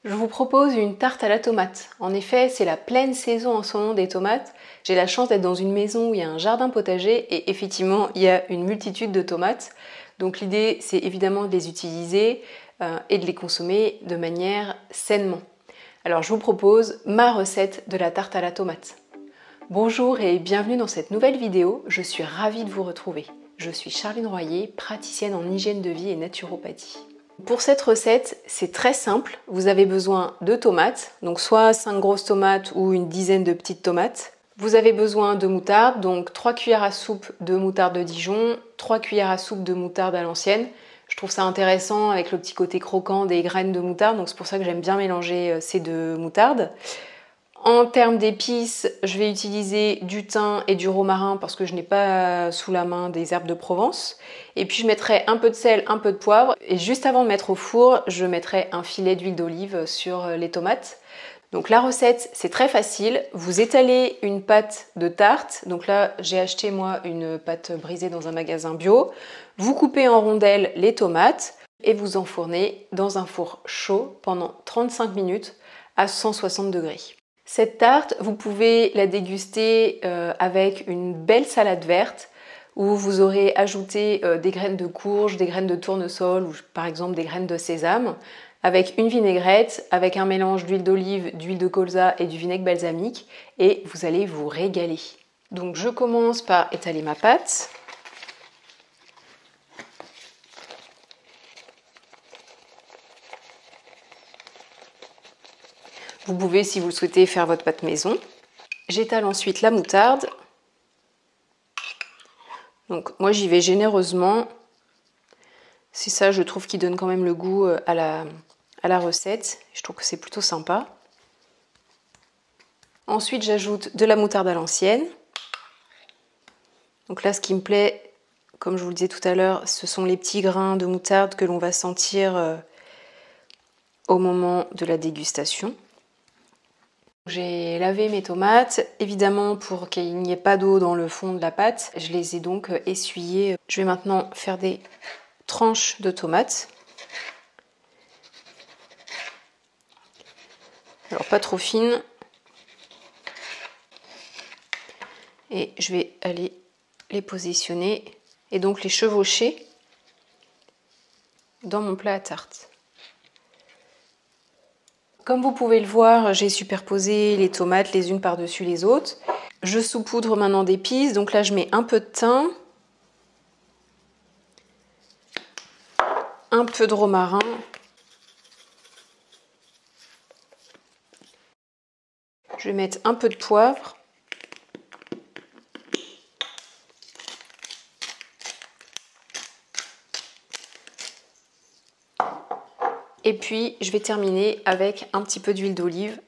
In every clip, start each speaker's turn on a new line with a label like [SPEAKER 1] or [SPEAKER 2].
[SPEAKER 1] Je vous propose une tarte à la tomate. En effet, c'est la pleine saison en ce moment des tomates. J'ai la chance d'être dans une maison où il y a un jardin potager et effectivement, il y a une multitude de tomates. Donc l'idée, c'est évidemment de les utiliser et de les consommer de manière sainement. Alors je vous propose ma recette de la tarte à la tomate. Bonjour et bienvenue dans cette nouvelle vidéo. Je suis ravie de vous retrouver. Je suis Charline Royer, praticienne en hygiène de vie et naturopathie. Pour cette recette, c'est très simple. Vous avez besoin de tomates, donc soit 5 grosses tomates ou une dizaine de petites tomates. Vous avez besoin de moutarde, donc 3 cuillères à soupe de moutarde de Dijon, 3 cuillères à soupe de moutarde à l'ancienne. Je trouve ça intéressant avec le petit côté croquant des graines de moutarde, donc c'est pour ça que j'aime bien mélanger ces deux moutardes. En termes d'épices, je vais utiliser du thym et du romarin parce que je n'ai pas sous la main des herbes de Provence. Et puis je mettrai un peu de sel, un peu de poivre. Et juste avant de mettre au four, je mettrai un filet d'huile d'olive sur les tomates. Donc la recette, c'est très facile. Vous étalez une pâte de tarte. Donc là, j'ai acheté moi une pâte brisée dans un magasin bio. Vous coupez en rondelles les tomates et vous enfournez dans un four chaud pendant 35 minutes à 160 degrés. Cette tarte, vous pouvez la déguster avec une belle salade verte où vous aurez ajouté des graines de courge, des graines de tournesol ou par exemple des graines de sésame avec une vinaigrette, avec un mélange d'huile d'olive, d'huile de colza et du vinaigre balsamique et vous allez vous régaler. Donc je commence par étaler ma pâte. Vous pouvez, si vous le souhaitez, faire votre pâte maison. J'étale ensuite la moutarde. Donc moi j'y vais généreusement. C'est ça, je trouve, qui donne quand même le goût à la recette. Je trouve que c'est plutôt sympa. Ensuite j'ajoute de la moutarde à l'ancienne. Donc là ce qui me plaît, comme je vous le disais tout à l'heure, ce sont les petits grains de moutarde que l'on va sentir au moment de la dégustation. J'ai lavé mes tomates, évidemment pour qu'il n'y ait pas d'eau dans le fond de la pâte, je les ai donc essuyées. Je vais maintenant faire des tranches de tomates. Alors pas trop fines. Et je vais aller les positionner et donc les chevaucher dans mon plat à tarte. Comme vous pouvez le voir, j'ai superposé les tomates les unes par-dessus les autres. Je saupoudre maintenant d'épices, donc là je mets un peu de thym, un peu de romarin, je vais mettre un peu de poivre, et puis je vais terminer avec un petit peu d'huile d'olive.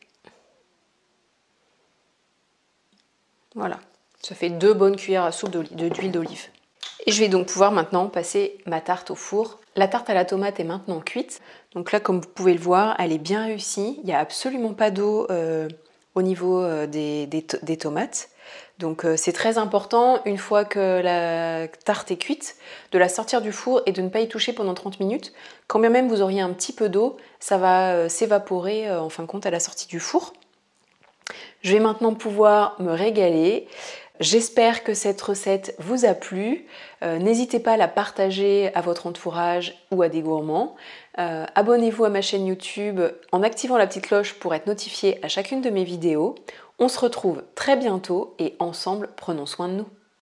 [SPEAKER 1] Voilà, ça fait 2 bonnes cuillères à soupe d'huile d'olive. Et je vais donc pouvoir maintenant passer ma tarte au four. La tarte à la tomate est maintenant cuite. Donc là, comme vous pouvez le voir, elle est bien réussie. Il n'y a absolument pas d'eau au niveau des tomates. Donc c'est très important, une fois que la tarte est cuite, de la sortir du four et de ne pas y toucher pendant 30 minutes. Quand bien même vous auriez un petit peu d'eau, ça va s'évaporer en fin de compte à la sortie du four. Je vais maintenant pouvoir me régaler. J'espère que cette recette vous a plu. N'hésitez pas à la partager à votre entourage ou à des gourmands. Abonnez-vous à ma chaîne YouTube en activant la petite cloche pour être notifié à chacune de mes vidéos. On se retrouve très bientôt et ensemble, prenons soin de nous.